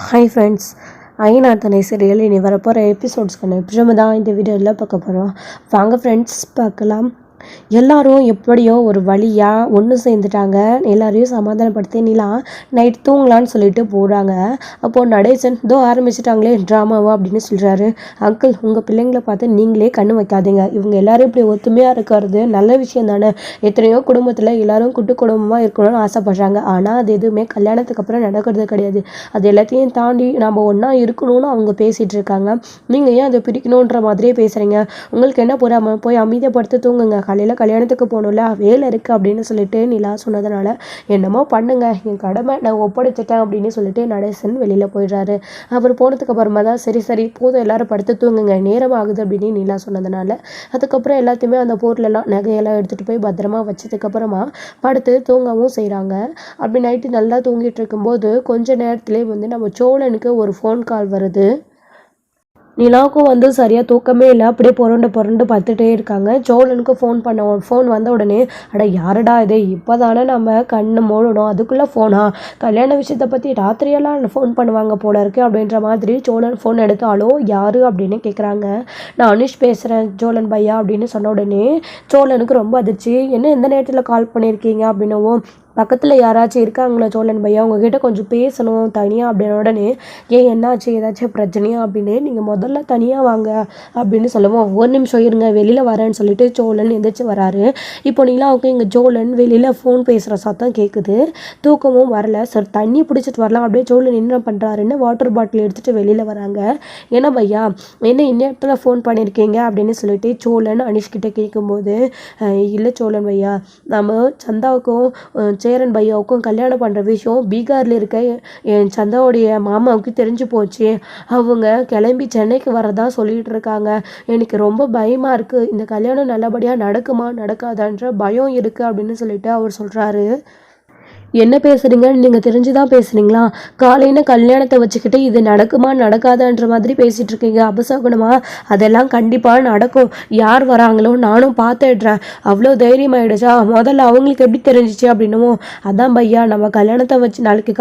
Hi friends, ஐநாத்தனை serial இனி வரப்போகிற எபிசோட்ஸ்க்கான episode தான் இந்த வீடியோவில் பார்க்க போகிறோம். வாங்க ஃப்ரெண்ட்ஸ் பார்க்கலாம். எல்லாரும் எப்படியோ ஒரு வழியாக ஒன்று சேர்ந்துட்டாங்க. எல்லாரையும் சமாதானப்படுத்தி நிலா நைட் தூங்கலான்னு சொல்லிட்டு போகிறாங்க. அப்போது நடேசன் இதோ ஆரம்பிச்சிட்டாங்களே ட்ராமாவா அப்படின்னு சொல்கிறாரு. அங்கிள், உங்கள் பிள்ளைங்களை பார்த்து நீங்களே கண்ணு வைக்காதீங்க. இவங்க எல்லாரும் இப்படி ஒத்துமையாக இருக்கிறது நல்ல விஷயம் தானே. எத்தனையோ குடும்பத்தில் எல்லாரும் கூட்டு குடும்பமாக இருக்கணும்னு ஆசைப்படுறாங்க. ஆனால் அது எதுவுமே கல்யாணத்துக்கு அப்புறம் நடக்கிறது கிடையாது. அது எல்லாத்தையும் தாண்டி நம்ம ஒன்றா இருக்கணும்னு அவங்க பேசிகிட்டு இருக்காங்க. நீங்கள் ஏன் அதை பிரிக்கணுன்ற மாதிரியே பேசுகிறீங்க? உங்களுக்கு என்ன புறாமல் போய் அமைதியப்படுத்த தூங்குங்க. காலையில் கல்யாணத்துக்கு போகணும்ல, வேலை இருக்குது அப்படின்னு சொல்லிட்டு நிலா சொன்னதுனால என்னமோ பண்ணுங்க, என் கடமை நான் ஒப்படைச்சிட்டேன் அப்படின்னு சொல்லிட்டு நடேசன் வெளியில் போயிடுறாரு. அவர் போனதுக்கு அப்புறமா தான் சரி போதும் எல்லாரும் படுத்து தூங்குங்க, நேரம் ஆகுது அப்படின்னு நிலா சொன்னதுனால அதுக்கப்புறம் எல்லாத்தையுமே அந்த பொருளெல்லாம் நகையெல்லாம் எடுத்துகிட்டு போய் பத்திரமா வச்சதுக்கப்புறமா படுத்து தூங்கவும் செய்கிறாங்க. அப்படி நைட்டு நல்லா தூங்கிட்டு இருக்கும்போது கொஞ்ச நேரத்துலேயே நம்ம சோழனுக்கு ஒரு ஃபோன் கால் வருது. நிலாவுக்கும் சரியாக தூக்கமே இல்லை. அப்படியே புரண்டு பார்த்துட்டே இருக்காங்க. சோழனுக்கு ஃபோன் வந்த உடனே அட யாருடா இது, இப்போ தானே நம்ம கண்ணு மூடணும், அதுக்குள்ளே ஃபோனா? கல்யாண விஷயத்தை பற்றி ராத்திரியெல்லாம் ஃபோன் பண்ணுவாங்க போல இருக்கு அப்படின்ற மாதிரி சோழன் ஃபோன் எடுத்து ஹலோ யாரு அப்படின்னு கேட்குறாங்க. நான் அனுஷ் பேசுகிறேன் சோழன் பையா அப்படின்னு சொன்ன உடனே சோழனுக்கு ரொம்ப அதிர்ச்சி. என்ன எந்த நேரத்தில் கால் பண்ணியிருக்கீங்க அப்படின்னவும், பக்கத்தில் யாராச்சும் இருக்காங்களா சோழன் பையா, உங்ககிட்ட கொஞ்சம் பேசணும் தனியாக அப்படின்ன உடனே, ஏன் என்னாச்சு, ஏதாச்சும் பிரச்சனையா அப்படின்னு, நீங்கள் முதல்ல தனியாக வாங்க அப்படின்னு சொல்லுவோம். ஒரு நிமிஷம் இருங்க வெளியில் வரேன்னு சொல்லிட்டு சோழன் எந்திரிச்சு வராரு. இப்போ நிலாவுக்கு இங்கே சோழன் வெளியில் ஃபோன் பேசுகிற சத்தம் கேட்குது. தூக்கமும் வரல. சார் தண்ணி பிடிச்சிட்டு வரலாம் அப்படியே சோழன் என்ன பண்ணுறாருன்னு வாட்டர் பாட்டில் எடுத்துகிட்டு வெளியில் வராங்க. என்ன பையா என்ன இந்நேரத்தில் ஃபோன் பண்ணியிருக்கீங்க அப்படின்னு சொல்லிட்டு சோழன் அனுஷ்கிட்ட கேட்கும்போது, இல்லை சோழன் பையா, நம்ம சந்தாவுக்கும் சேரன் பையாவுக்கும் கல்யாணம் பண்ணுற விஷயம் பீகாரில் இருக்க என் சந்தாவுடைய மாமாவுக்கு தெரிஞ்சு போச்சு. அவங்க கிளம்பி சென்னைக்கு வரதா சொல்லிட்டு இருக்காங்க. எனக்கு ரொம்ப பயமாக இருக்குது. இந்த கல்யாணம் நல்லபடியாக நடக்குமா நடக்காதான்ற பயம் இருக்குது அப்படின்னு சொல்லிட்டு அவர் சொல்கிறாரு. என்ன பேசுகிறீங்கன்னு நீங்கள் தெரிஞ்சுதான் பேசுகிறீங்களா? காலையில் கல்யாணத்தை வச்சுக்கிட்டு இது நடக்குமா நடக்காதான்ற மாதிரி பேசிகிட்டு இருக்கீங்க. அபசகுணமா? அதெல்லாம் கண்டிப்பாக நடக்கும். யார் வராங்களோ நானும் பார்த்துடுறேன். அவ்வளோ தைரியமாயிடுச்சா? முதல்ல அவங்களுக்கு எப்படி தெரிஞ்சிச்சு அப்படின்னும், அதான் பையா நம்ம கல்யாணத்தை வச்சு நாளைக்கு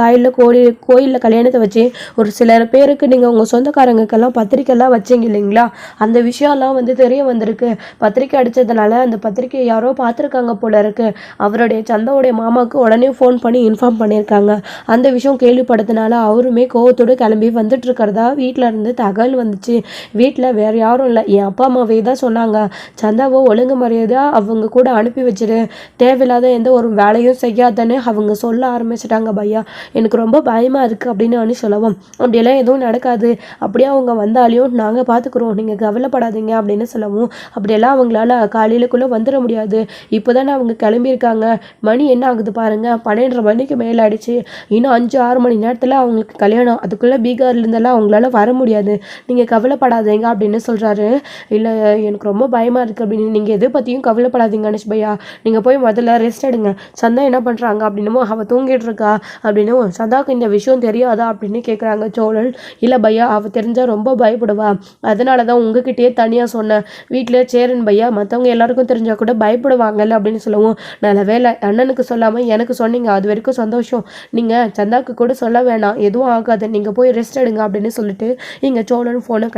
கோயிலில் கல்யாணத்தை வச்சு ஒரு சில பேருக்கு நீங்கள் உங்கள் சொந்தக்காரங்களுக்கெல்லாம் பத்திரிக்கைலாம் வச்சிங்க இல்லைங்களா, அந்த விஷயம்லாம் தெரிய வந்திருக்கு. பத்திரிக்கை அடித்ததுனால அந்த பத்திரிக்கையை யாரோ பார்த்துருக்காங்க போல இருக்கு. அவருடைய சந்தாவுடைய மாமாவுக்கு உடனே ஃபோன் பண்ணி இன்ஃபார்ம் பண்ணியிருக்காங்க. அந்த விஷயம் கேள்விப்பட்டதுனால அவருமே கோவத்தோடு கிளம்பி வந்துட்டு இருக்கிறதா வீட்டில் இருந்து தகவல் வந்துச்சு. வீட்டில் வேறு யாரும் இல்லை, என் அப்பா அம்மாவே தான் சொன்னாங்க. சந்தாவை ஒழுங்கு மரியாதையாக அவங்க கூட அனுப்பி வச்சிரு, தேவையில்லாத எந்த ஒரு வேலையும் செய்யாதன்னு அவங்க சொல்ல ஆரம்பிச்சிட்டாங்க பையா. எனக்கு ரொம்ப பயமாக இருக்குது அப்படின்னு சொல்லவும், அப்படியெல்லாம் எதுவும் நடக்காது, அப்படியே அவங்க வந்தாலையும் நாங்கள் பார்த்துக்குறோம், நீங்கள் கவலைப்படாதீங்க அப்படின்னு சொல்லவும், அப்படியெல்லாம் அவங்களால காலையிலக்குள்ளே வந்துட முடியாது. இப்போ தானே அவங்க கிளம்பியிருக்காங்க. மணி என்ன ஆகுது பாருங்கள், 12:30 மணிக்கு மேலே ஆயிடுச்சு. இன்னும் 5-6 மணி நேரத்தில் அவங்களுக்கு கல்யாணம். அதுக்குள்ளே பீகார்லேருந்தெல்லாம் அவங்களால வர முடியாது, நீங்கள் கவலைப்படாதீங்க அப்படின்னு சொல்கிறாரு. இல்லை எனக்கு ரொம்ப பயமாக இருக்குது அப்படின்னு, நீங்கள் எதை பற்றியும் கவலைப்படாதீங்க அனுஷ் பையா, நீங்கள் போய் முதல்ல ரெஸ்ட் எடுங்க. சந்தா என்ன பண்ணுறாங்க அப்படின்னும், அவள் தூங்கிட்டு இருக்கா அப்படின்னு. சந்தாவுக்கு இந்த விஷயம் தெரியாதா அப்படின்னு கேட்குறாங்க சோழன். இல்லை பையா, அவள் தெரிஞ்சால் ரொம்ப பயப்படுவா, அதனால தான் உங்ககிட்டயே தனியாக சொன்னேன். வீட்டில் சேரன் பையா மற்றவங்க எல்லாருக்கும் தெரிஞ்சால் கூட பயப்படுவாங்கல்ல அப்படின்னு சொல்லவும், நல்ல வேலை அண்ணனுக்கு சொல்லாமல் எனக்கு சொன்னீங்க, அது வரைக்கும் சந்தோஷம். நீங்கள் சந்தாவுக்கு கூட சொல்ல வேணாம், எதுவும் ஆகாது, நீங்கள் போய் ரெஸ்ட் எடுங்க அப்படின்னு சொல்லிட்டு இங்கே சோழன் ஃபோனை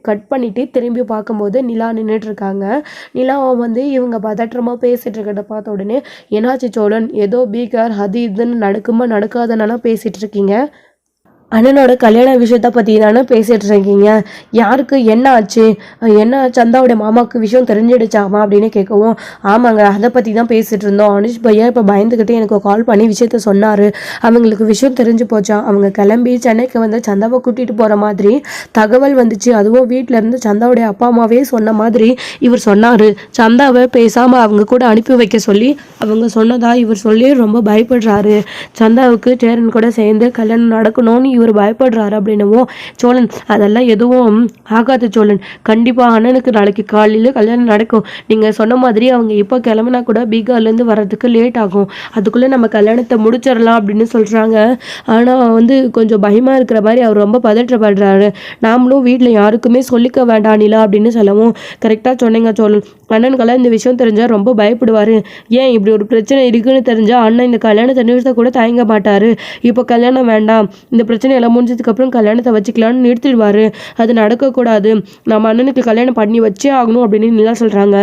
கட் பண்ணிவிட்டு திரும்பி பார்க்கும்போது நிலா நின்றுட்டுருக்காங்க. நிலாவை இவங்க பதற்றமாக பேசிகிட்டு இருக்கிறத பார்த்த உடனே, என்னாச்சு சோழன், ஏதோ பீகார் அது இதுன்னு நடக்குமா நடக்காதனால பேசிகிட்டு இருக்கீங்க? அண்ணனோட கல்யாண விஷயத்தை பற்றி தானே பேசிகிட்டு இருக்கீங்க. யாருக்கு என்ன ஆச்சு, என்ன சந்தாவுடைய மாமாவுக்கு விஷயம் தெரிஞ்சிடுச்சாமா அப்படின்னு கேட்கவும், ஆமாங்க அதை பற்றி தான் பேசிகிட்டு இருந்தோம். அனுஷ் பையா இப்போ பயந்துக்கிட்டே எனக்கு கால் பண்ணி விஷயத்த சொன்னார். அவங்களுக்கு விஷயம் தெரிஞ்சு போச்சான். அவங்க கிளம்பி சென்னைக்கு சந்தாவை கூட்டிகிட்டு போகிற மாதிரி தகவல் வந்துச்சு. அதுவும் வீட்டிலேருந்து சந்தாவுடைய அப்பா அம்மாவே சொன்ன மாதிரி இவர் சொன்னார். சந்தாவை பேசாமல் அவங்க கூட அனுப்பி வைக்க சொல்லி அவங்க சொன்னதா இவர் சொல்லி ரொம்ப பயப்படுறாரு. சந்தாவுக்கு சேரன் கூட சேர்ந்து கல்யாணம் நடக்கணும்னு இவர் பயப்படுறாரு அப்படின்னவும், சோழன் அதெல்லாம் எதுவும் ஆகாது சோழன், கண்டிப்பாக அண்ணனுக்கு நாளைக்கு காலையில் கல்யாணம் நடக்கும். நீங்கள் சொன்ன மாதிரி அவங்க இப்போ கிளம்புனா கூட பீகார்லேருந்து வர்றதுக்கு லேட் ஆகும், அதுக்குள்ளே நம்ம கல்யாணத்தை முடிச்சிடலாம் அப்படின்னு சொல்கிறாங்க. ஆனால் கொஞ்சம் பயமாக இருக்கிற மாதிரி அவர் ரொம்ப பதற்றப்படுறாரு. நாமளும் வீட்டில் யாருக்குமே சொல்லிக்க வேண்டாம் நிலா அப்படின்னு சொல்லவும், கரெக்டாக சொன்னீங்க சோழன், அண்ணனுக்கெல்லாம் இந்த விஷயம் தெரிஞ்சால் ரொம்ப பயப்படுவார். ஏன் இப்படி ஒரு பிரச்சனை இருக்குன்னு தெரிஞ்சால் அண்ணன் இந்த கல்யாணத்தை நிறுத்த கூட தயங்க மாட்டார். இப்போ கல்யாணம் வேண்டாம், இந்த பிரச்சனை பிரச்சனை எல்லாம் முடிஞ்சதுக்கப்புறம் கல்யாணத்தை வச்சுக்கலான்னு நிறுத்திடுவார். அது நடக்கக்கூடாது, நம்ம அண்ணனுக்கு கல்யாணம் பண்ணி வச்சே ஆகணும் அப்படின்னு நிலா சொல்கிறாங்க.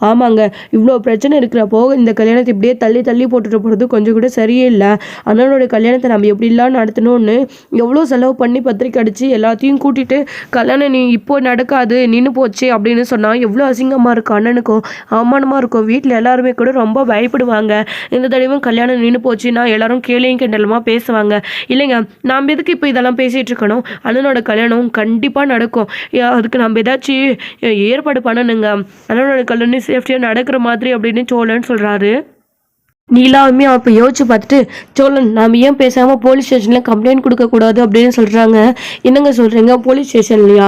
ஆமாங்க, இவ்வளோ பிரச்சனை இருக்கிறப்போ இந்த கல்யாணத்தை இப்படியே தள்ளி தள்ளி போட்டுட்டு போகிறது கொஞ்சம் கூட சரியே இல்லை. அண்ணனோட கல்யாணத்தை நம்ம எப்படிலாம் நடத்தணும்னு எவ்வளோ செலவு பண்ணி பத்திரிக்கை அடித்து எல்லாத்தையும் கூட்டிகிட்டு கல்யாணம் நீ இப்போ நடக்காது நின்று போச்சு அப்படின்னு சொன்னால் எவ்வளோ அசிங்கமாக இருக்கும், அண்ணனுக்கும் அவமானமாக இருக்கும். வீட்டில் எல்லாருமே கூட ரொம்ப பயப்படுவாங்க. இந்த தடவையும் கல்யாணம் நின்று போச்சுன்னா எல்லாரும் கேலியும் கிண்டலுமா பேசுவாங்க. இல்லைங்க, நாம் எதுக்கு இப்போ இதெல்லாம் பேசிகிட்டு இருக்கணும்? அண்ணனோட கல்யாணம் கண்டிப்பாக நடக்கும். அதுக்கு நம்ம ஏதாச்சும் ஏற்பாடு பண்ணணுங்க. அண்ணனோட கல்யாணம் சேஃப்டியாக நடக்கிற மாதிரி அப்படின்னு சோழன் சொல்கிறாரு. நீலாவுமே அப்போ யோசிச்சு பார்த்துட்டு, சோழன் நாம் ஏன் பேசாமல் போலீஸ் ஸ்டேஷனில் கம்ப்ளைண்ட் கொடுக்கக்கூடாது அப்படின்னு சொல்கிறாங்க. என்னங்க சொல்கிறீங்க, போலீஸ் ஸ்டேஷன்லையா?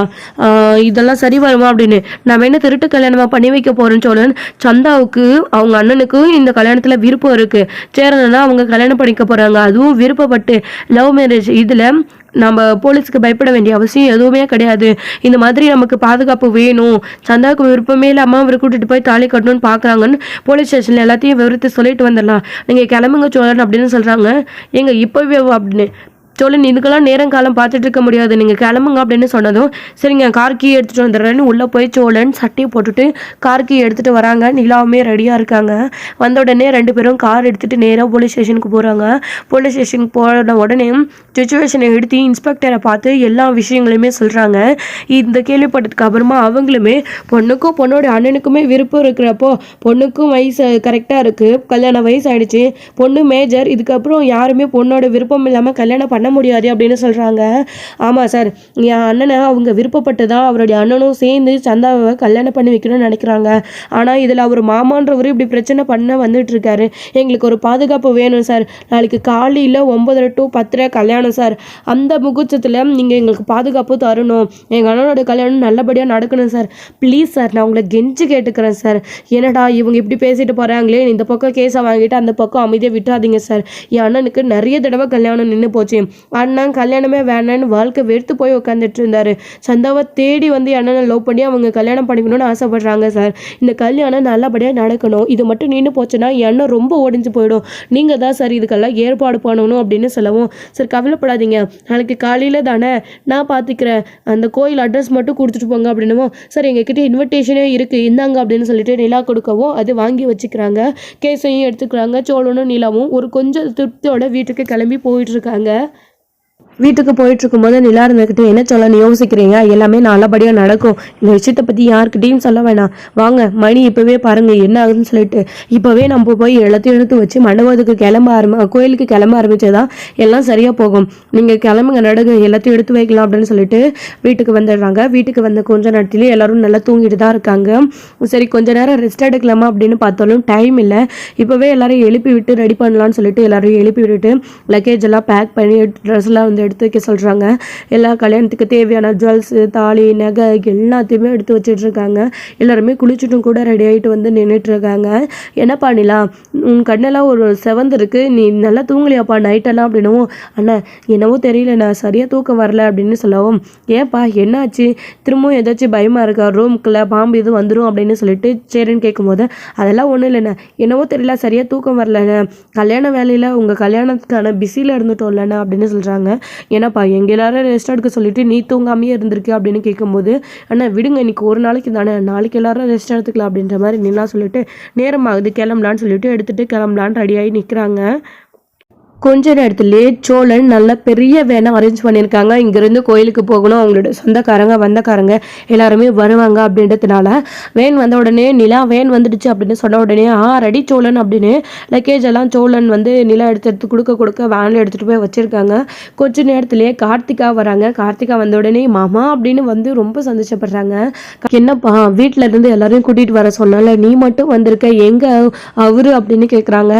இதெல்லாம் சரி வருமா அப்படின்னு. நம்ம என்ன திருட்டு கல்யாணமாக பண்ணி வைக்க போகிறோம் சோழன்? சந்தாவுக்கு அவங்க அண்ணனுக்கு இந்த கல்யாணத்தில் விருப்பம் இருக்குது. சேரனா அவங்க கல்யாணம் பண்ணிக்க போகிறாங்க, அதுவும் விருப்பப்பட்டு லவ் மேரேஜ். இதில் நம்ம போலீஸுக்கு பயப்பட வேண்டிய அவசியம் எதுவுமே கிடையாது. இந்த மாதிரி நமக்கு பாதுகாப்பு வேணும், சந்தாவுக்கு விருப்பமே இல்லாமல் அவர் கூட்டிகிட்டு போய் தாலி கட்டணும்னு பார்க்குறாங்கன்னு போலீஸ் ஸ்டேஷனில் எல்லாத்தையும் விவரத்தை சொல்லிட்டு வந்துடலாம். நீங்கள் கிளம்புங்க சோழன் அப்படின்னு சொல்கிறாங்க. எங்க இப்போவே அப்படின்னு. சோழன் இதுக்கெல்லாம் நேரம் காலம் பார்த்துட்டு இருக்க முடியாது, நீங்கள் கிளம்புங்க அப்படின்னு சொன்னதும் சரிங்க கார் கீ எடுத்துகிட்டு வந்துடுறேன்னு உள்ளே போய் சோழன் சட்டையை போட்டுட்டு கார் கீ எடுத்துகிட்டு வராங்க. நிலாவுமே ரெடியாக இருக்காங்க. வந்த உடனே 2 பேரும் கார் எடுத்துகிட்டு நேராக போலீஸ் ஸ்டேஷனுக்கு போகிறாங்க. போலீஸ் ஸ்டேஷனுக்கு போன உடனே சுச்சுவேஷனை எடுத்து இன்ஸ்பெக்டரை பார்த்து எல்லா விஷயங்களையுமே சொல்கிறாங்க. இந்த கேள்விப்பட்டதுக்கு அப்புறமா அவங்களுமே பொண்ணுக்கும் பொண்ணோட அண்ணனுக்குமே விருப்பம் இருக்கிறப்போ, பொண்ணுக்கும் வயசு கரெக்டாக இருக்குது, கல்யாண வயசு ஆகிடுச்சு, பொண்ணு மேஜர், இதுக்கப்புறம் யாருமே பொண்ணோட விருப்பம் இல்லாமல் கல்யாணம் பண்ண முடியாது அப்படின்னு சொல்கிறாங்க. ஆமாம் சார், என் அண்ணனை அவங்க விருப்பப்பட்டு தான் அவருடைய அண்ணனும் சேர்ந்து சந்தாவை கல்யாணம் பண்ணி வைக்கணும்னு நினைக்கிறாங்க. ஆனால் இதில் அவர் மாமான்றவர் இப்படி பிரச்சனை பண்ண வந்துட்டு இருக்காரு. எங்களுக்கு ஒரு பாதுகாப்பு வேணும் சார். நாளைக்கு காலையில் 9:30 to 10:30 கல்யாணம் சார். அந்த முகூர்த்தத்தில் நீங்கள் எங்களுக்கு பாதுகாப்பு தரணும். எங்கள் அண்ணனோட கல்யாணம் நல்லபடியாக நடக்கணும் சார். ப்ளீஸ் சார், நான் உங்களை கெஞ்சி கேட்டுக்கிறேன் சார். என்னடா இவங்க இப்படி பேசிட்டு போகிறாங்களே, இந்த பக்கம் கேஸை வாங்கிட்டு அந்த பக்கம் அமைதியாக விட்டுறாதீங்க சார். என் அண்ணனுக்கு நிறைய தடவை கல்யாணம் நின்று போச்சு. அண்ணன் கல்யாணமே வேணான்னு வாழ்க்கை வெறுத்து போய் உட்காந்துட்டு இருந்தாரு. சந்தாவை தேடி வந்து அண்ணனை லவ் பண்ணி அவங்க கல்யாணம் பண்ணிக்கணும்னு ஆசைப்படுறாங்க சார். இந்த கல்யாணம் நல்லபடியாக நடக்கணும். இது மட்டும் நின்று போச்சுன்னா என் அண்ணன் ரொம்ப ஒடிஞ்சு போயிடும். நீங்கள் தான் சார் இதுக்கெல்லாம் ஏற்பாடு பண்ணணும் அப்படின்னு சொல்லவும், சார் கவலைப்படாதீங்க, நாளைக்கு காலையில் தானே நான் பார்த்துக்கிறேன், அந்த கோயில் அட்ரஸ் மட்டும் கொடுத்துட்டு போங்க அப்படின்னமோ, சார் எங்ககிட்ட இன்விடேஷனே இருக்குது இந்தாங்க அப்படின்னு சொல்லிட்டு நிலா கொடுக்கவும் அது வாங்கி வச்சுக்கிறாங்க. கேஸையும் எடுத்துக்கிறாங்க. சோழனும் நிலாவும் ஒரு கொஞ்சம் திருப்தியோட வீட்டுக்கு கிளம்பி போயிட்டு இருக்காங்க. வீட்டுக்கு போயிட்டு இருக்கும்போது நிலா இருந்துக்கிட்டு, என்ன சொல்லன்னு யோசிக்கிறீங்க, எல்லாமே நல்லபடியாக நடக்கும், இந்த விஷயத்தை பற்றி யாருக்கிட்டையும் சொல்ல வேணாம், வாங்க மணி இப்போவே பாருங்கள் என்ன ஆகுதுன்னு சொல்லிட்டு இப்போவே நம்ம போய் எல்லாத்தையும் எடுத்து வச்சு மண்டபத்துக்கு கோயிலுக்கு கிளம்ப ஆரம்பிச்சதான் எல்லாம் சரியாக போகும். நீங்கள் கிளம்புங்க, நடகு எல்லாத்தையும் எடுத்து வைக்கலாம் அப்படின்னு சொல்லிட்டு வீட்டுக்கு வந்துடுறாங்க. வீட்டுக்கு வந்த கொஞ்ச நேரத்துலேயே எல்லாரும் நல்லா தூங்கிட்டு தான் இருக்காங்க. சரி கொஞ்ச நேரம் ரெஸ்ட் எடுக்கலாமா அப்படின்னு பார்த்தாலும் டைம் இல்லை. இப்போவே எல்லாரும் எழுப்பி விட்டு ரெடி பண்ணலான்னு சொல்லிட்டு எல்லாரும் எழுப்பி விட்டுட்டு லக்கேஜ் எல்லாம் பேக் பண்ணி ட்ரெஸ்லாம் வந்து எடுத்து வைக்க சொல்கிறாங்க. எல்லா கல்யாணத்துக்கு தேவையான ஜுவல்ஸு, தாலி, நகை எல்லாத்தையுமே எடுத்து வச்சுட்டு இருக்காங்க. எல்லாருமே குளிச்சுட்டும் கூட ரெடி ஆகிட்டு வந்து நின்றுட்டுருக்காங்க. என்னப்பா நிலா, உன் கண்ணெல்லாம் ஒரு செவந்திருக்கு, நீ நல்லா தூங்கலையாப்பா நைட்டெல்லாம் அப்படின்னவும், அண்ணா என்னவோ தெரியல, நான் சரியாக தூக்கம் வரல அப்படின்னு சொல்லவும், ஏன்ப்பா என்னாச்சு, திரும்பவும் ஏதாச்சும் பயமாக இருக்கா, ரூம்குள்ளே பாம்பு எதுவும் வந்துடும் அப்படின்னு சொல்லிட்டு சரின்னு கேட்கும்போது, அதெல்லாம் ஒன்றும் இல்லைண்ணா, என்னவோ தெரியல சரியாக தூக்கம் வரலண்ணே, கல்யாண வேலையில் உங்கள் கல்யாணத்துக்கான பிஸியில் இருந்துட்டோம் இல்லைண்ணா அப்படின்னு சொல்கிறாங்க. ஏன்னாப்பா எங்கள் எல்லாரும் ரெஸ்ட் எடுக்க சொல்லிட்டு நீ தூங்காமையே இருந்திருக்கு அப்படின்னு கேட்கும்போது, அண்ணா விடுங்க இன்னைக்கு ஒரு நாளைக்கு தானே, நாளைக்கு எல்லாரும் ரெஸ்ட் எடுத்துக்கலாம் அப்படின்ற மாதிரி நிலா சொல்லிட்டு நேரமாகுது கிளம்பலான்னு சொல்லிட்டு எடுத்துகிட்டு கிளம்பலான்னு ரெடியாகி நிற்கிறாங்க. கொஞ்ச நேரத்துலேயே சோழன் நல்ல பெரிய வேனை அரேஞ்ச் பண்ணியிருக்காங்க. இங்கேருந்து கோயிலுக்கு போகணும், அவங்களோட சொந்தக்காரங்க வந்தக்காரங்க எல்லாருமே வருவாங்க அப்படின்றதுனால வேன் வந்த உடனே நிலா வேன் வந்துடுச்சு அப்படின்னு சொன்ன உடனே ரெடி சோழன் அப்படின்னு லக்கேஜ் எல்லாம் சோழன் வந்து நிலா எடுத்து கொடுக்க வேனில் எடுத்துகிட்டு போய் வச்சுருக்காங்க. கொஞ்ச நேரத்துலேயே கார்த்திகா வராங்க. கார்த்திகா வந்த உடனே மாமா அப்படின்னு வந்து ரொம்ப சந்தோஷப்படுறாங்க. என்னப்பா வீட்டில் இருந்து எல்லாரையும் கூட்டிகிட்டு வர சொன்னால நீ மட்டும் வந்திருக்க, எங்கே அவரு அப்படின்னு கேட்குறாங்க.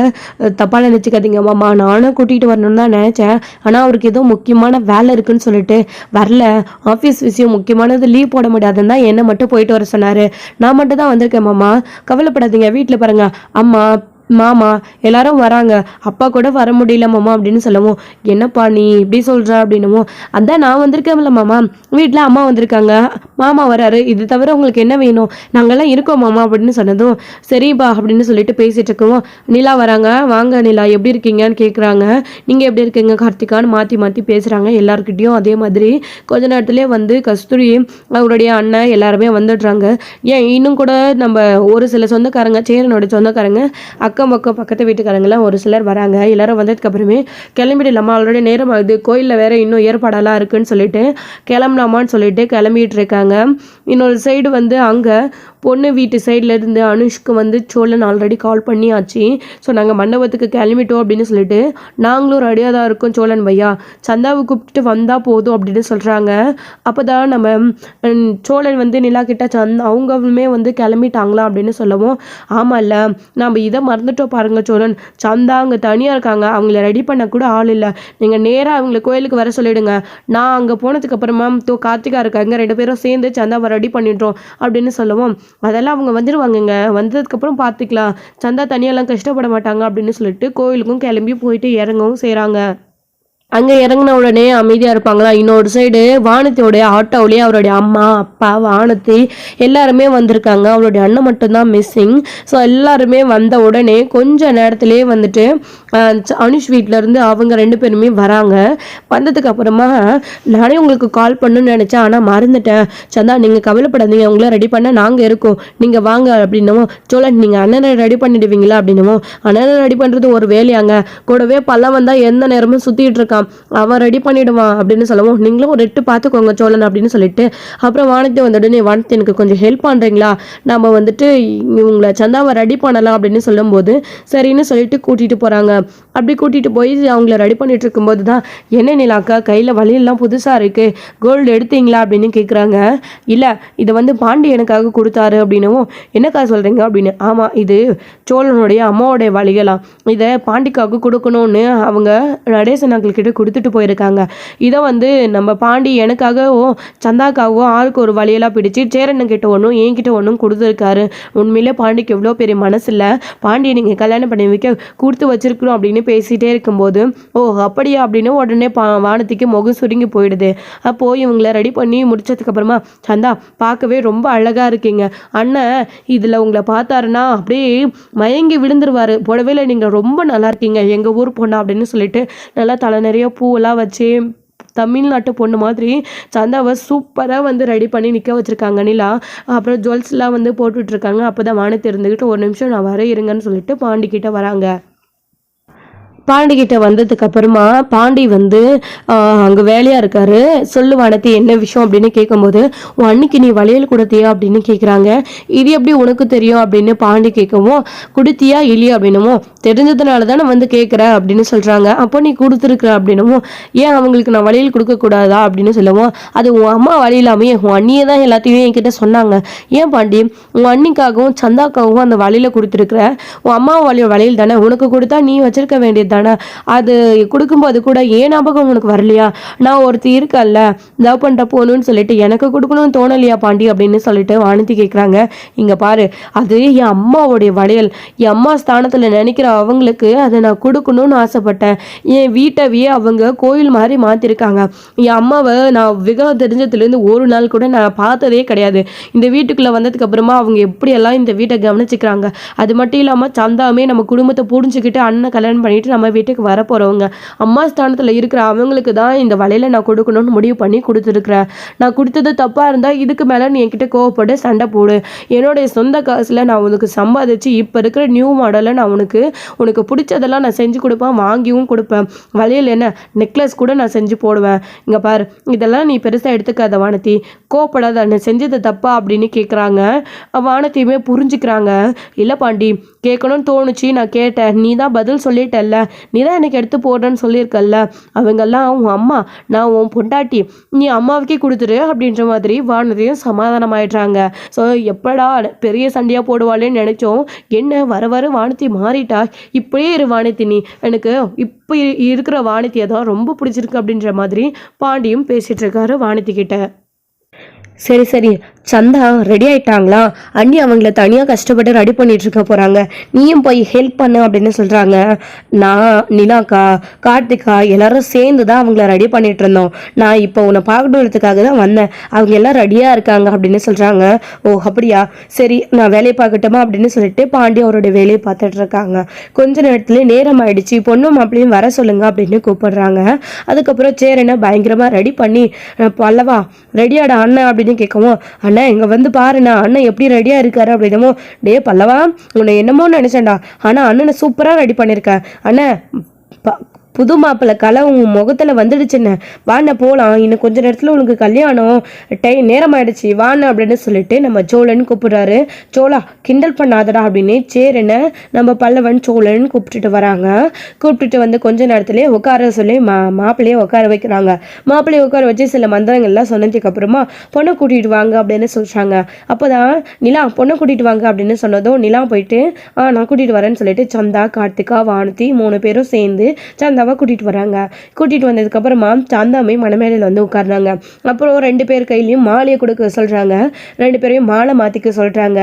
தப்பாக நினச்சிக்காதீங்க மாமா, நானும் கூட்டிகிட்டு வரணும்னு தான் நினச்சேன், ஆனால் அவருக்கு ஏதோ முக்கியமான வேலை இருக்குன்னு சொல்லிட்டு வரல, ஆஃபீஸ் விஷயம் முக்கியமானது, லீவ் போட முடியாதுன்னு தான் என்னை மட்டும் போயிட்டு வர சொன்னார், நான் மட்டும் தான் வந்திருக்கேன் மாமா, கவலைப்படாதீங்க, வீட்டில் பாருங்கள் அம்மா மாமா எல்லாரும் வராங்க, அப்பா கூட வர முடியல மாமா அப்படின்னு சொல்லவும், என்னப்பா நீ இப்படி சொல்ற அப்படின்னமோ, அதான் நான் வந்திருக்கேன்ல மாமா, வீட்டில் அம்மா வந்திருக்காங்க, மாமா வராரு, இது தவிர உங்களுக்கு என்ன வேணும், நாங்கெல்லாம் இருக்கோம் மாமா அப்படின்னு சொன்னதும், சரிப்பா அப்படின்னு சொல்லிட்டு பேசிட்டு இருக்கவும், நிலா வராங்க, வாங்க நிலா எப்படி இருக்கீங்கன்னு கேட்குறாங்க, நீங்கள் எப்படி இருக்கீங்க கார்த்திகான்னு மாற்றி மாற்றி பேசுகிறாங்க எல்லாருக்கிட்டையும். அதே மாதிரி கொஞ்ச நேரத்துலேயே வந்து கஸ்தூரி அவருடைய அண்ணன் எல்லாருமே வந்துடுறாங்க. ஏன் இன்னும் கூட நம்ம ஒரு சில சொந்தக்காரங்க, சேரனோட சொந்தக்காரங்க, அக்கம் பக்கம் பக்கத்து வீட்டுக்காரங்களாம் ஒரு சிலர் வராங்க. எல்லாரும் வந்ததுக்கப்புறமே கிளம்பிடலாமா, ஆல்ரெடி நேரம் ஆகுது, கோயிலில் வேற இன்னும் ஏற்பாடெல்லாம் இருக்குன்னு சொல்லிட்டு கிளம்பலாமான்னு சொல்லிட்டு கிளம்பிட்டு இருக்காங்க. இன்னொரு சைடு வந்து அங்கே பொண்ணு வீட்டு சைடில் இருந்து அனுஷ்க்கு வந்து சோழன் ஆல்ரெடி கால் பண்ணியாச்சு. ஸோ நாங்கள் மண்டபத்துக்கு கிளம்பிட்டோம் அப்படின்னு சொல்லிட்டு, நாங்களும் ரெடியாக தான் இருக்கோம் சோழன் பையா, சந்தாவை கூப்பிட்டு வந்தால் போதும் அப்படின்னு சொல்கிறாங்க. அப்போ தான் நம்ம சோழன் வந்து நிலா கிட்ட அவங்களுமே வந்து கிளம்பிட்டாங்களா அப்படின்னு சொல்லவும், ஆமாம் இல்லை நம்ம இதை மறந்துட்டோம் பாருங்கள் சோழன், சந்தா அங்கே தனியாக இருக்காங்க, அவங்கள ரெடி பண்ண கூட ஆள் இல்லை, நீங்கள் நேராக அவங்கள கோயிலுக்கு வர சொல்லிவிடுங்க, நான் அங்கே போனதுக்கப்புறமா கார்த்திகா இருக்காங்க, 2 பேரும் சேர்ந்து சந்தாவை ரெடி பண்ணிடுறோம் அப்படின்னு சொல்லவும், அதெல்லாம் அவங்க வந்துடுவாங்கங்க, வந்ததுக்கப்புறம் பார்த்துக்கலாம், சந்தா தனியாலாம் கஷ்டப்பட மாட்டாங்க அப்படின்னு சொல்லிட்டு கோயிலுக்கும் கிளம்பி போயிட்டு இறங்கவும் செய்கிறாங்க. அங்கே இறங்கின உடனே அமைதியாக இருப்பாங்களா. இன்னொரு சைடு வானத்தியோடைய ஆட்டோவிலேயே அவருடைய அம்மா அப்பா வானத்தி எல்லாருமே வந்திருக்காங்க. அவருடைய அண்ணன் மட்டும்தான் மிஸ்ஸிங். ஸோ எல்லாருமே வந்த உடனே கொஞ்ச நேரத்துலேயே வந்துட்டு அனுஷ் வீட்டிலேருந்து அவங்க 2 பேருமே வராங்க. வந்ததுக்கு அப்புறமா நானே உங்களுக்கு கால் பண்ணணும்னு நினச்சேன், ஆனால் மறந்துட்டேன், சந்தா நீங்கள் கவலைப்படாதீங்க, உங்களை ரெடி பண்ண நாங்கள் இருக்கோம், நீங்கள் வாங்க அப்படின்னமோ, சோழன் நீங்கள் அண்ணனை ரெடி பண்ணிடுவீங்களா அப்படின்னமோ, அண்ணனை ரெடி பண்ணுறது ஒரு வேலையாங்க, கூடவே பல்லம் வந்தால் எந்த நேரமும் சுற்றிட்டு இருக்கான், அவன் ரெடி பண்ணிடுவான் அப்படின்னு சொல்லவும், நீங்களும் ஒரு எட்டு பார்த்துக்கோங்க சோழன் அப்படின்னு சொல்லிட்டு, அப்புறம் வானத்தை வந்துட்டு, நீ வானத்தை எனக்கு கொஞ்சம் ஹெல்ப் பண்ணுறீங்களா, நம்ம வந்துட்டு இவங்களை சந்தாவை ரெடி பண்ணலாம் அப்படின்னு சொல்லும்போது சரின்னு சொல்லிட்டு கூட்டிகிட்டு போகிறாங்க. அப்படி கூட்டிகிட்டு போய் அவங்கள ரெடி பண்ணிட்டு இருக்கும்போது தான், என்ன நிலாக்கா கையில் வழியெல்லாம் புதுசாக இருக்குது, கோல்டு எடுத்தீங்களா அப்படின்னு கேட்குறாங்க. இல்லை இதை வந்து பாண்டி எனக்காக கொடுத்தாரு அப்படின்னவும், என்னக்கா சொல்கிறீங்க அப்படின்னு, ஆமாம் இது சோழனுடைய அம்மாவோடைய வழிகளாம், இதை பாண்டிக்காக கொடுக்கணும்னு அவங்க நடேசனாக்கிட்ட கொடுத்துட்டு போயிருக்காங்க, இதை வந்து நம்ம பாண்டி எனக்காகவும் சந்தாக்காகவும் ஆளுக்கு ஒரு வழியெல்லாம் பிடிச்சி சேரனுக்கிட்ட ஒன்றும் என்கிட்ட ஒன்றும் கொடுத்துருக்காரு, உண்மையிலே பாண்டிக்கு எவ்வளோ பெரிய மனசு இல்லை, பாண்டியை நீங்கள் கல்யாணம் பண்ணி வைக்க கொடுத்து வச்சிருக்கிறோம் அப்படின்னு பேசிகிட்டே இருக்கும்போது, ஓ அப்படியா அப்படின்னு உடனே வானத்துக்கு முகம் சுருங்கி போயிடுது. அப்போது இவங்களை ரெடி பண்ணி முடிச்சதுக்கப்புறமா, சந்தா பார்க்கவே ரொம்ப அழகாக இருக்கீங்க, அண்ணன் இதில் உங்களை பார்த்தாருன்னா அப்படியே மயங்கி விழுந்துருவார், புடவையில் நீங்கள் ரொம்ப நல்லா இருக்கீங்க, எங்கள் ஊர் பொண்ணா அப்படின்னு சொல்லிட்டு நல்லா தலை நிறைய பூவெல்லாம் வச்சு தமிழ்நாட்டு பொண்ணு மாதிரி சந்தாவை சூப்பராக வந்து ரெடி பண்ணி நிற்க வச்சுருக்காங்க நிலா. அப்புறம் ஜுவல்ஸ்லாம் வந்து போட்டுட்ருக்காங்க. அப்போ தான் வானத்தை இருந்துக்கிட்டு, ஒரு நிமிஷம் நான் வர இருங்கன்னு சொல்லிட்டு பாண்டிக்கிட்ட வராங்க. பாண்டிகிட்ட வந்ததுக்கு அப்புறமா பாண்டி வந்து அங்கே வேலையாக இருக்காரு. சொல்லு வானத்தி என்ன விஷயம் அப்படின்னு கேட்கும்போது, உன் அன்னைக்கு நீ வளையல் கொடுத்தியா அப்படின்னு கேட்குறாங்க. இது எப்படி உனக்கு தெரியும் அப்படின்னு பாண்டி கேட்கவும், கொடுத்தியா இல்லையா அப்படின்னமோ, தெரிஞ்சதுனால தான் நான் வந்து கேட்குறேன் அப்படின்னு சொல்கிறாங்க. அப்போ நீ கொடுத்துருக்குற அப்படின்னமோ, ஏன் அவங்களுக்கு நான் வளையல் கொடுக்கக்கூடாதா அப்படின்னு சொல்லவும், அது உன் அம்மா வழியிலாமே உன் அண்ணியை தான் எல்லாத்தையுமே என்கிட்ட சொன்னாங்க, ஏன் பாண்டி உன் அன்னிக்காகவும் சந்தாக்காகவும் அந்த வளையல கொடுத்துருக்குற, உன் அம்மா வளையல் தானே, உனக்கு கொடுத்தா நீ வச்சிருக்க வேண்டியது தானே, அது கொடுக்கும்போது கூட ஏன் ஞாபகம் உனக்கு வரலையா, நான் ஒருத்தி இருக்கல்ல லவ் பண்ணிட்ட போகணும்னு சொல்லிட்டு எனக்கு கொடுக்கணும்னு தோணலையா பாண்டி அப்படின்னு சொல்லிட்டு வானத்தி கேட்குறாங்க. இங்கே பாரு, அது என் அம்மாவோடைய வளையல், என் அம்மா ஸ்தானத்தில் நினைக்கிற அவங்களுக்கு அதை நான் கொடுக்கணும்னு ஆசைப்பட்டேன். என் வீட்டவையே அவங்க கோயில் மாதிரி மாற்றிருக்காங்க. என் அம்மாவை நான் விவரம் தெரிஞ்சதுலேருந்து ஒரு நாள் கூட நான் பார்த்ததே கிடையாது. இந்த வீட்டுக்குள்ளே வந்ததுக்கு அப்புறமா அவங்க எப்படியெல்லாம் இந்த வீட்டை கவனிச்சுக்கிறாங்க. அது மட்டும் இல்லாமல் சந்தாமே நம்ம குடும்பத்தை புரிஞ்சுக்கிட்டு அண்ணன் கல்யாணம் பண்ணிட்டு நம்ம வீட்டுக்கு வர போகிறவங்க. அம்மா ஸ்தானத்தில் இருக்கிற அவங்களுக்கு தான் இந்த வலையில நான் கொடுக்கணும்னு முடிவு பண்ணி கொடுத்துருக்குறேன். நான் கொடுத்தது தப்பாக இருந்தால் இதுக்கு மேலே நீ என்கிட்ட கோவப்பட்டு சண்டை போடு. என்னுடைய சொந்த காசில் நான் உனக்கு சம்பாதிச்சு இப்போ இருக்கிற நியூ மாடலில் நான் உனக்கு பிடிச்சதெல்லாம் நான் செஞ்சு கொடுப்பேன், வாங்கியும் கொடுப்பேன். வளையல் என்ன நெக்லஸ் கூட நான் செஞ்சு போடுவேன். இங்கே பாரு, இதெல்லாம் நீ பெருசாக எடுத்துக்காத வானத்தி, கோவப்படாத, நான் செஞ்சது தப்பா அப்படின்னு கேட்குறாங்க. வானத்தையுமே புரிஞ்சுக்கிறாங்க. இல்லை பாண்டி, கேட்கணும்னு தோணுச்சு, நான் கேட்டேன், நீ தான் பதில் சொல்லிட்டல்ல, நீ தான் எனக்கு எடுத்து போடுறேன்னு சொல்லியிருக்கல்ல, அவங்கெல்லாம் உன் அம்மா, நான் உன் பொண்டாட்டி, நீ அம்மாவுக்கே கொடுத்துரு அப்படின்ற மாதிரி வானத்தையும் சமாதானமாயிடுறாங்க. ஸோ எப்படா பெரிய சண்டையாக போடுவாளேன்னு நினச்சோம், என்ன வர வர வானத்தி மாறிட்டா, இப்படியே இரு வானத்தி, நீ எனக்கு இப்போ இருக்கிற வானத்தியை தான் ரொம்ப பிடிச்சிருக்கு அப்படின்ற மாதிரி பாண்டியும் பேசிகிட்டு இருக்காரு வானத்தி கிட்ட. சரி சரி, சந்தா ரெடி ஆயிட்டாங்களா? அண்ணி அவங்கள தனியாக கஷ்டப்பட்டு ரெடி பண்ணிட்டு இருக்க போறாங்க, நீயும் போய் ஹெல்ப் பண்ணு அப்படின்னு சொல்றாங்க. நான் நிலாக்கா கார்த்திகா எல்லாரும் சேர்ந்து தான் அவங்கள ரெடி பண்ணிட்டு இருந்தோம். நான் இப்போ உன்னை பார்க்கணுன்றதுக்காக தான் வந்தேன். அவங்க எல்லாம் ரெடியா இருக்காங்க அப்படின்னு சொல்றாங்க. ஓ அப்படியா, சரி நான் வேலையை பார்க்கட்டுமா அப்படின்னு சொல்லிட்டு பாண்டி அவருடைய வேலையை பார்த்துட்டு இருக்காங்க. கொஞ்ச நேரத்துல நேரம் ஆயிடுச்சு, பொண்ணும் மாப்பிளையும் வர சொல்லுங்க அப்படின்னு கூப்பிடுறாங்க. அதுக்கப்புறம் சேரனை பயங்கரமா ரெடி பண்ணி பல்லவா ரெடியாடா அண்ணன் அப்படின்னு கேட்கவும், அண்ணா இங்க வந்து பாருண்ணா அண்ணன் எப்படி ரெடியா இருக்காரு அப்படின்னமோ, டே பல்லவா உன்னை என்னமோ நினைச்சேன்டா, ஆனா அண்ணனை சூப்பரா ரெடி பண்ணிருக்க அண்ணன். புது மாப்பிள்ளை கலை உன் முகத்துல வந்துடுச்சுன்னு வாண்ண போகலாம், இன்னும் கொஞ்ச நேரத்தில் உனக்கு கல்யாணம் நேரம் ஆயிடுச்சு வாண்ண அப்படின்னு சொல்லிட்டு நம்ம சோழன் கூப்பிடுறாரு. சோழா கிண்டல் பண்ணாதடா அப்படின்னு சேரனை நம்ம பல்லவன் சோழன் கூப்பிட்டுட்டு வராங்க. கூப்பிட்டுட்டு வந்து கொஞ்ச நேரத்துலேயே உட்கார சொல்லி மாப்பிள்ளையே உட்கார வைக்கிறாங்க. மாப்பிள்ளையை உட்கார வச்சு சில மந்திரங்கள்லாம் சொன்னதுக்கு அப்புறமா பொண்ணை கூட்டிகிட்டு வாங்க அப்படின்னு சொல்கிறாங்க. அப்போதான் நிலா பொண்ணை கூட்டிகிட்டு வாங்க அப்படின்னு சொன்னதும் நிலா போயிட்டு நான் கூட்டிகிட்டு வரேன்னு சொல்லிட்டு சந்தா கார்த்திகா வானதி 3 பேரும் சேர்ந்து சந்தா கூட்டிட்டு வராங்க. கூட்டிட்டு வந்ததுக்கு அப்புறமா சாந்தாமே மணமேடையில் வந்து உட்கார்றாங்க. அப்புறம் 2 பேர் கையிலையும் மாலையை கொடுக்க சொல்றாங்க. 2 பேரையும் மாலை மாத்திக்க சொல்றாங்க.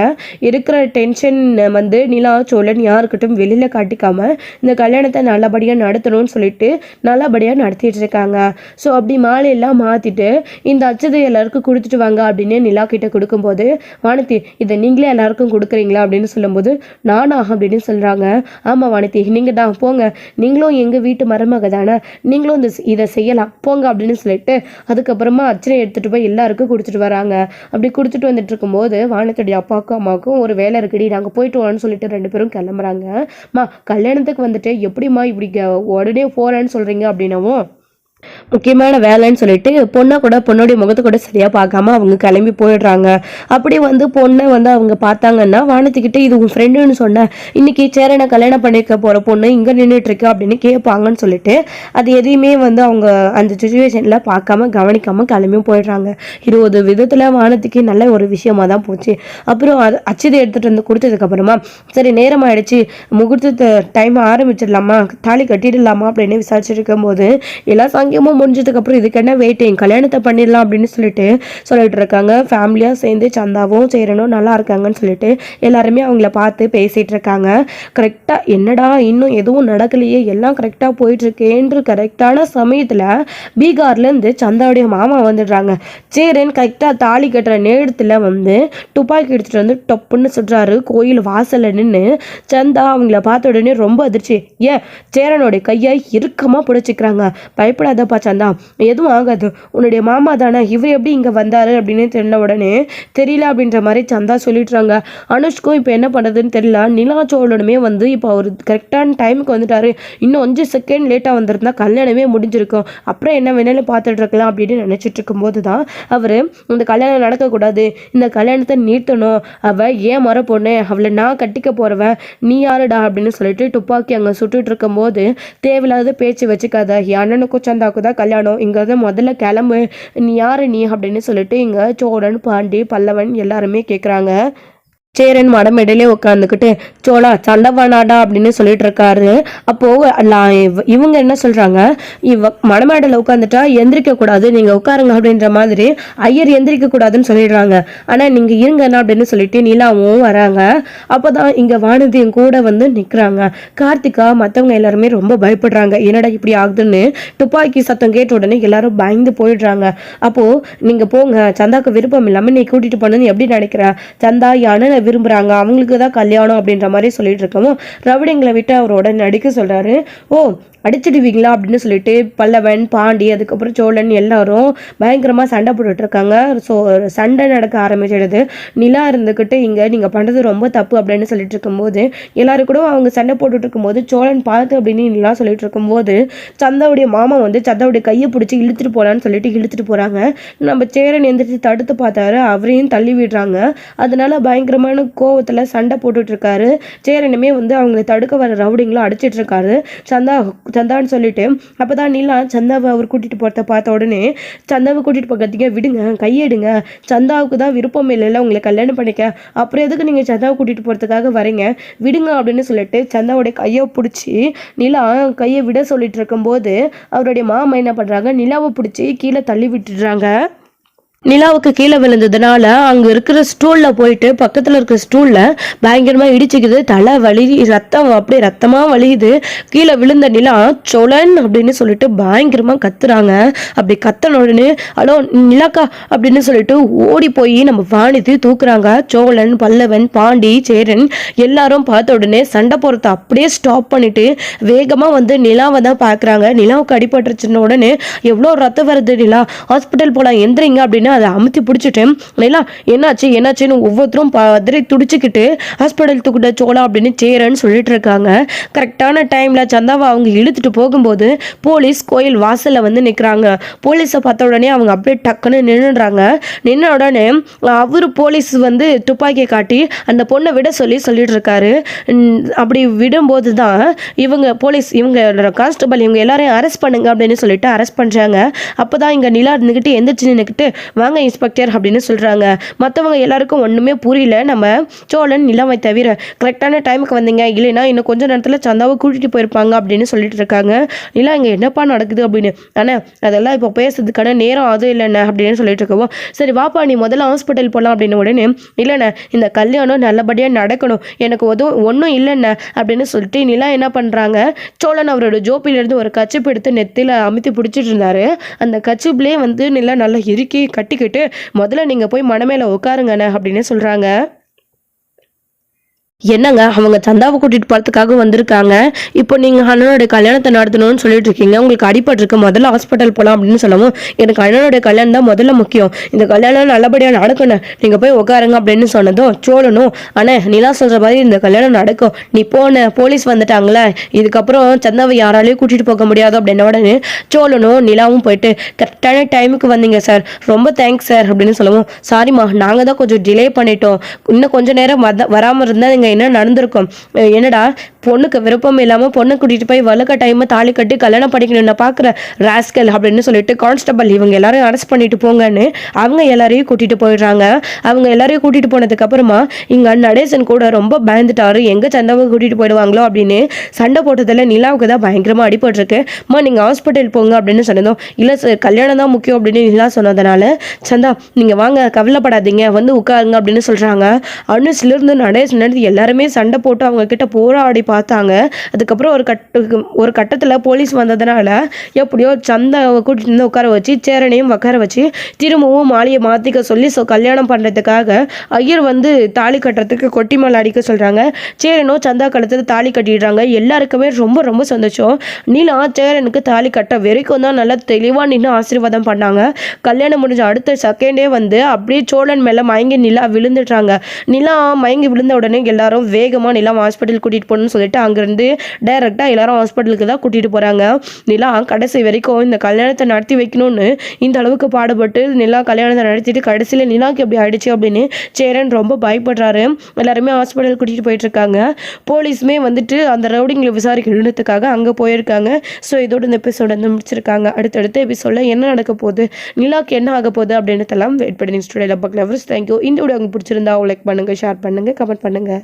இருக்கிற டென்ஷன் வந்து நிலா சோழன் யாருக்கிட்டும் வெளியில காட்டிக்காம இந்த கல்யாணத்தை நல்லபடியா நடத்தணும்னு சொல்லிட்டு நல்லபடியா நடத்திட்டு இருக்காங்க. ஸோ அப்படி மாலையெல்லாம் மாத்திட்டு இந்த அச்சதை எல்லாருக்கும் கொடுத்துட்டு வாங்க அப்படின்னு நிலா கிட்ட கொடுக்கும்போது, வானதி இதை நீங்களே எல்லாருக்கும் கொடுக்குறீங்களா அப்படின்னு சொல்லும்போது, நானா அப்படின்னு சொல்றாங்க. ஆமா வானதி நீங்க தான் போங்க, நீங்களும் எங்க வீட்டு மருமக தானே, நீங்களும் இதை செய்யலாம் போங்க அப்படின்னு சொல்லிட்டு அதுக்கப்புறமா அர்ச்சனை எடுத்துட்டு போய் எல்லாருக்கும் கொடுத்துட்டு வராங்க. அப்படி கொடுத்துட்டு வந்துட்டு இருக்கும்போது வானத்துடைய அப்பாவுக்கும் அம்மாவுக்கும் ஒரு வேலை இருக்குடி நாங்கள் போயிட்டு வரோன்னு சொல்லிட்டு 2 பேரும் கிளம்புறாங்க. கல்யாணத்துக்கு வந்துட்டு எப்படிம்மா இப்படி உடனே போறேன்னு சொல்றீங்க அப்படின்னவும், முக்கியமான வேலைன்னு சொல்லிட்டு பொண்ணை கூட பொண்ணுடைய முகத்தை கூட சரியா பார்க்காம அவங்க கிளம்பி போயிடுறாங்க. அப்படி வந்து பொண்ணை வந்து அவங்க பார்த்தாங்கன்னா வானத்துக்கிட்ட இது உன் ஃப்ரெண்டுன்னு சொன்ன, இன்னைக்கு சேரனை கல்யாணம் பண்ணிக்க போற பொண்ணு இங்க நின்றுட்டு இருக்கு அப்படின்னு கேட்பாங்கன்னு சொல்லிட்டு அது எதையுமே வந்து அவங்க அந்த சுச்சுவேஷன்ல பார்க்காம கவனிக்காம கிளம்பியும் போயிடுறாங்க. இது ஒரு விதத்துல வானத்துக்கு நல்ல ஒரு விஷயமா தான் போச்சு. அப்புறம் அச்சதை எடுத்துட்டு வந்து கொடுத்ததுக்கு அப்புறமா சரி நேரம் ஆயிடுச்சு, முகூர்த்த டைம் ஆரம்பிச்சிடலாமா, தாலி கட்டிடலாமா அப்படின்னு விசாரிச்சுட்டு இருக்கும் போது எல்லாம் சங்கியமும் முடிஞ்சதுக்கு அப்புறம் இதுக்கு என்ன வெயிட்டிங், கல்யாணத்தை பண்ணிடலாம் அப்படின்னு சொல்லிட்டு இருக்காங்க. ஃபேமிலியா சேர்ந்து சந்தாவும் சேரனும் நல்லா இருக்காங்கன்னு சொல்லிட்டு எல்லாருமே அவங்கள பார்த்து பேசிட்டு இருக்காங்க. கரெக்டா என்னடா இன்னும் எதுவும் நடக்கலையே, எல்லாம் கரெக்டா போயிட்டு இருக்கேன்ற கரெக்டான சமயத்துல பீகார்ல இருந்து சந்தாவுடைய மாமா வந்துடுறாங்க. சேரன் கரெக்டா தாலி கட்டுற நேரத்துல வந்து துப்பாக்கி எடுத்துட்டு வந்து டப்புன்னு சொல்றாரு. கோயில் வாசல்ல நின்று சந்தா அவங்கள பார்த்த உடனே ரொம்ப அதிர்ச்சி. ஏன் சேரனுடைய கையை இறுக்கமா பிடிச்சிக்கிறாங்க. பயப்படாதப்பா சந்தா, எதுவும் ஆகாது, உன்னுடைய மாமா தானே, இவர் எப்படி இங்கே வந்தாரு அப்படின்னு தெரிஞ்ச உடனே தெரியல அப்படின்ற மாதிரி சந்தா சொல்லிடுறாங்க. அனுஷ்கும் இப்போ என்ன பண்ணுறதுன்னு தெரியல. நிலா சோழனுமே வந்து இப்போ அவர் கரெக்டான டைமுக்கு வந்துட்டாரு, இன்னும் 5 செகண்ட் லேட்டாக வந்திருந்தா கல்யாணமே முடிஞ்சிருக்கும், அப்புறம் என்ன வேணாலும் பார்த்துட்டு இருக்கலாம் அப்படின்னு நினச்சிட்டு இருக்கும்போது தான் அவர் இந்த கல்யாணம் நடக்கக்கூடாது, இந்த கல்யாணத்தை நிறுத்தணும், அவள் ஏன் மர பொண்ணு, அவளை நான் கட்டிக்க போறவன், நீ யாருடா அப்படின்னு சொல்லிட்டு துப்பாக்கி அங்கே சுட்டுட்டு இருக்கும்போது தேவையில்லாத பேச்சு வச்சுக்காத, அண்ணனுக்கும் சந்தாவுக்கு தான் கல்யாணம், இங்கே தான் முதல்ல கிளம்பு, நீ யாரு நீ அப்படின்னு சொல்லிட்டு இங்கே சோழன் பாண்டி பல்லவன் எல்லாருமே கேட்குறாங்க. சேரன் மடமேடையிலே உட்காந்துக்கிட்டு சோழா சண்டவானாடா அப்படின்னு சொல்லிட்டு இருக்காரு. அப்போ இவங்க என்ன சொல்றாங்க, மடமேடையில் உட்காந்துட்டா எந்திரிக்க கூடாது, நீங்க உட்காருங்க அப்படின்ற மாதிரி ஐயர் எந்திரிக்க கூடாதுன்னு சொல்லிடுறாங்க. ஆனா நீங்க இருங்கண்ணா அப்படின்னு சொல்லிட்டு நிலாவும் வராங்க. அப்போதான் இங்க வானதியும் கூட வந்து நிக்கிறாங்க. கார்த்திகா மற்றவங்க எல்லாருமே ரொம்ப பயப்படுறாங்க, என்னடா இப்படி ஆகுதுன்னு. துப்பாக்கி சத்தம் கேட்ட உடனே எல்லாரும் பயந்து போயிடுறாங்க. அப்போ நீங்க போங்க, சந்தாக்கு விருப்பம் இல்லாம நீ கூட்டிட்டு போனது எப்படி நினைக்கிற, சந்தா யானை விரும்புறாங்க, அவங்களுக்கு தான் கல்யாணம் அப்படின்ற மாதிரி சொல்லிட்டு இருக்கவும் ரவுடிங்களை விட்டு அவரோட நடிக்க சொல்றாரு. ஓ அடிச்சிடுவீங்களா அப்படின்னு சொல்லிட்டு பல்லவன் பாண்டி அதுக்கப்புறம் சோழன் எல்லாரும் பயங்கரமாக சண்டை போட்டுட்டு இருக்காங்க. ஸோ சண்டை நடக்க ஆரம்பிச்சிடுது. நிலா இருந்துக்கிட்டு இங்கே நீங்கள் பண்ணுறது ரொம்ப தப்பு அப்படின்னு சொல்லிட்டு இருக்கும்போது எல்லாரும் கூட அவங்க சண்டை போட்டுட்டு இருக்கும்போது சோழன் பார்த்து அப்படின்னு நிலா சொல்லிட்டு இருக்கும்போது சந்தாவுடைய மாமா வந்து சந்தாவுடைய கையை பிடிச்சி இழுத்துட்டு போகலான்னு சொல்லிட்டு இழுத்துட்டு போகிறாங்க. நம்ம சேரன் எந்திரிச்சு தடுத்து பார்த்தாரு, அவரையும் தள்ளி விடுறாங்க. அதனால பயங்கரமான கோவத்தில் சண்டை போட்டுட்டு இருக்காரு. சேரனுமே வந்து அவங்களை தடுக்க வர ரவுடிங்களும் அடிச்சிட்டு இருக்காரு. சந்தான்னு சொல்லிட்டு அப்பதான் நிலா சந்தாவை அவர் கூட்டிட்டு போறத பார்த்த உடனே சந்தாவை கூட்டிட்டு போகிறதுக்கு விடுங்க, கையெடுங்க, சந்தாவுக்கு தான் விருப்பம் இல்லைல்ல உங்களை கல்யாணம் பண்ணிக்க, அப்புறம் எதுக்கு நீங்க சந்தாவை கூட்டிட்டு போறதுக்காக வரீங்க, விடுங்க அப்படின்னு சொல்லிட்டு சந்தாவுடைய கையை பிடிச்சி நிலா கையை விட சொல்லிட்டு இருக்கும்போது அவருடைய மாமா என்ன பண்றாங்க, நிலாவை பிடிச்சி கீழே தள்ளி விட்டுடுறாங்க. நிலாவுக்கு கீழே விழுந்ததுனால அங்க இருக்கிற ஸ்டூல்ல போயிட்டு பக்கத்துல இருக்கிற ஸ்டூல்ல பயங்கரமா இடிச்சுக்குது. தலை வலி, ரத்தம் அப்படியே ரத்தமா வலியுது. கீழே விழுந்த நிலா சொலன் அப்படின்னு சொல்லிட்டு பயங்கரமா கத்துறாங்க. அப்படி கத்தன உடனே ஹலோ நிலாக்கா அப்படின்னு சொல்லிட்டு ஓடி போய் நம்ம வாணிதி தூக்குறாங்க. சோழன், பல்லவன், பாண்டி, சேரன் எல்லாரும் பார்த்த உடனே சண்டை போறத அப்படியே ஸ்டாப் பண்ணிட்டு வேகமா வந்து நிலாவை தான் பாக்குறாங்க. நிலாவுக்கு அடிபட்டுருச்சுன்ன உடனே எவ்வளோ ரத்தம் வருது, நிலா ஹாஸ்பிட்டல் போலாம் எந்திரிங்க அப்படின்னு அதை அமுத்தி பிடிச்சிட்டேன். நிலா என்னாச்சுன்னு ஒவ்வொருத்தரும் பதறி துடிச்சுக்கிட்டு ஹாஸ்பிட்டல் தூக்கிட்ட சோழா அப்படின்னு சேரன்னு சொல்லிட்டு இருக்காங்க. கரெக்டான டைம்ல சந்தாவை அவங்க இழுத்துட்டு போகும்போது போலீஸ் கோயில் வாசல்ல வந்து நிற்கிறாங்க. போலீஸை பார்த்த உடனே அவங்க அப்படியே டக்குன்னு நின்றுடுறாங்க. நின்ன உடனே அவரு போலீஸ் வந்து துப்பாக்கியை காட்டி அந்த பொண்ணை விட சொல்லிட்டு இருக்காரு. அப்படி விடும்போது தான் இவங்க போலீஸ், இவங்க கான்ஸ்டபிள், இவங்க எல்லாரையும் அரெஸ்ட் பண்ணுங்க அப்படின்னு சொல்லிட்டு அரெஸ்ட் பண்றாங்க. அப்பதான் இங்க நிலா இருந்துக்கிட்டு எந்திரிச்சு நின்றுக்கிட்டு வாங்க இன்ஸ்பெக்டர் அப்படின்னு சொல்றாங்க. மற்றவங்க எல்லாருக்கும் ஒண்ணுமே புரியல. நம்ம சோழன் நிலாவை தவிர கரெக்டான டைமுக்கு வந்தீங்க, இல்லைன்னா இன்னும் கொஞ்ச நேரத்தில் சந்தாவை கூட்டிட்டு போயிருப்பாங்க அப்படின்னு சொல்லிட்டு இருக்காங்க. நிலா இங்கே என்னப்பா நடக்குது அப்படின்னு. அண்ணா அதெல்லாம் இப்போ பேசுறதுக்கான நேரம் அது இல்லைண்ணே அப்படின்னு சொல்லிட்டு இருக்கவும், சரி வாப்பா நீ முதல்ல ஹாஸ்பிட்டல் போகலாம் அப்படின்னு உடனே இல்லைண்ணே இந்த கல்யாணம் நல்லபடியாக நடக்கணும், எனக்கு ஒன்றும் இல்லைண்ணே அப்படின்னு சொல்லிட்டு நிலா என்ன பண்ணுறாங்க, சோழன் அவரோட ஜோப்பிலேருந்து ஒரு கச்சிப்பு எடுத்து நெத்தியில் அமுத்தி பிடிச்சிட்டு இருந்தாரு. அந்த கச்சிப்புலேயே வந்து நிலா நல்லா இறுக்கி கட்டிக்கிட்டு முதல்ல நீங்க போய் மனமேல உட்காருங்கண்ணே அப்படின்னு சொல்றாங்க. என்னங்க அவங்க சந்தாவை கூட்டிட்டு போறதுக்காக வந்திருக்காங்க. இப்போ நீங்க அண்ணனோட கல்யாணத்தை நடத்தணும்னு சொல்லிட்டு இருக்கீங்க, உங்களுக்கு அடிபட்டிருக்கு, முதல்ல ஹாஸ்பிட்டல் போகலாம் அப்படின்னு சொல்லவும், எனக்கு அண்ணனோட கல்யாணம் தான் முதல்ல முக்கியம், இந்த கல்யாணம் நல்லபடியாக நடக்கணும், நீங்க போய் உட்காருங்க அப்படின்னு சொன்னதும் சோழனும் அண்ணே நிலா சொல்ற மாதிரி இந்த கல்யாணம் நடக்கும், நீ போன போலீஸ் வந்துட்டாங்களே இதுக்கப்புறம் சந்தாவை யாராலையும் கூட்டிட்டு போக முடியாது அப்படின்னு உடனே சோழனும் நிலாவும் போயிட்டு கரெக்டான டைமுக்கு வந்தீங்க சார், ரொம்ப தேங்க்ஸ் சார் அப்படின்னு சொல்லவும், சாரிம்மா நாங்கள் தான் கொஞ்சம் டிலே பண்ணிட்டோம், இன்னும் கொஞ்ச நேரம் வராமல் இருந்தால் நீங்கள் என்ன நடந்திருக்கும், என்னடா பொண்ணுக்கு விருப்பம் இல்லாமல் பொண்ணை கூட்டிகிட்டு போய் வழுக்க டைமை தாலி கட்டி கல்யாணம் படிக்கணும் நான் பார்க்குற ராஸ்கல் அப்படின்னு சொல்லிட்டு கான்ஸ்டபிள் இவங்க எல்லாரையும் அரெஸ்ட் பண்ணிட்டு போங்கன்னு அவங்க எல்லாரையும் கூட்டிகிட்டு போயிடுறாங்க. அவங்க எல்லாரையும் கூட்டிகிட்டு போனதுக்கு அப்புறமா இங்கே நடேசன் கூட ரொம்ப பயந்துட்டாரு, எங்கே சந்தாவை கூட்டிகிட்டு போயிடுவாங்களோ அப்படின்னு. சண்டை போட்டதில் நிலாவுக்கு தான் பயங்கரமாக அடிபட்டிருக்கு. அம்மா நீங்கள் ஹாஸ்பிட்டல் போங்க அப்படின்னு சொன்னதும், இல்லை சார் கல்யாணம் தான் முக்கியம் அப்படின்னு நிலா சொன்னதுனால, சந்தா நீங்கள் வாங்க கவலைப்படாதீங்க வந்து உட்காருங்க அப்படின்னு சொல்கிறாங்க. அனுசிலிருந்து நடேசன் எல்லாருமே சண்டை போட்டு அவங்க கிட்ட போராடி பார்த்தாங்க. அதுக்கப்புறம் ஒரு கட்டத்தில் போலீஸ் வந்ததுனால எப்படியோ சந்தாவை கூட்டிட்டு வந்து உட்கார வச்சு சேரனையும் உட்கார வச்சு திரும்பவும் மாலையை மாற்றிக்க சொல்லி கல்யாணம் பண்ணுறதுக்காக ஐயர் வந்து தாலி கட்டுறதுக்கு கொட்டி மேலே அடிக்க சொல்கிறாங்க. சேரனோ சந்தா கழுத்துல தாலி கட்டிடுறாங்க. எல்லாருக்குமே ரொம்ப ரொம்ப சந்தோஷம். நீலா சேரனுக்கு தாலி கட்ட வரைக்கும் தான் நல்லா தெளிவாக நின்று ஆசீர்வாதம் பண்ணாங்க. கல்யாணம் முடிஞ்ச அடுத்த செகண்டே வந்து அப்படியே சோழன் மேலே மயங்கி நிலா விழுந்துடுறாங்க. நிலா மயங்கி விழுந்த உடனே எல்லாரும் வேகமாக நிலா ஹாஸ்பிட்டல் கூட்டிகிட்டு போகணும்னு சொல்லிட்டு அங்கேருந்து டைரெக்டாக எல்லாரும் ஹாஸ்பிட்டலுக்கு தான் கூட்டிகிட்டு போகிறாங்க. நிலா கடைசி வரைக்கும் இந்த கல்யாணத்தை நடத்தி வைக்கணும்னு இந்த அளவுக்கு பாடுபட்டு நிலா கல்யாணத்தை நடத்திட்டு கடைசியில் நிலாவுக்கு எப்படி ஆயிடுச்சு அப்படின்னு சேரன் ரொம்ப பயப்படுறாரு. எல்லாருமே ஹாஸ்பிட்டல் கூட்டிகிட்டு போயிட்டு இருக்காங்க. போலீஸுமே வந்துட்டு அந்த ரவுடிங்களை விசாரிக்கிறதுக்காக அங்கே போயிருக்காங்க. ஸோ இதோட இந்த எபிசோட வந்து முடிச்சிருக்காங்க. அடுத்தடுத்த எபிசோட என்ன நடக்க போகுது, நிலாவுக்கு என்ன ஆக போகுது அப்படின்றதெல்லாம் வெயிட் பண்ணி ஸ்டுடியோவில் பார்க்கலாம். தேங்க்யூ. இந்த வீடியோ உங்களுக்கு பிடிச்சிருந்தா லைக் பண்ணுங்கள், ஷேர் பண்ணுங்கள், கமெண்ட் பண்ணுங்கள்.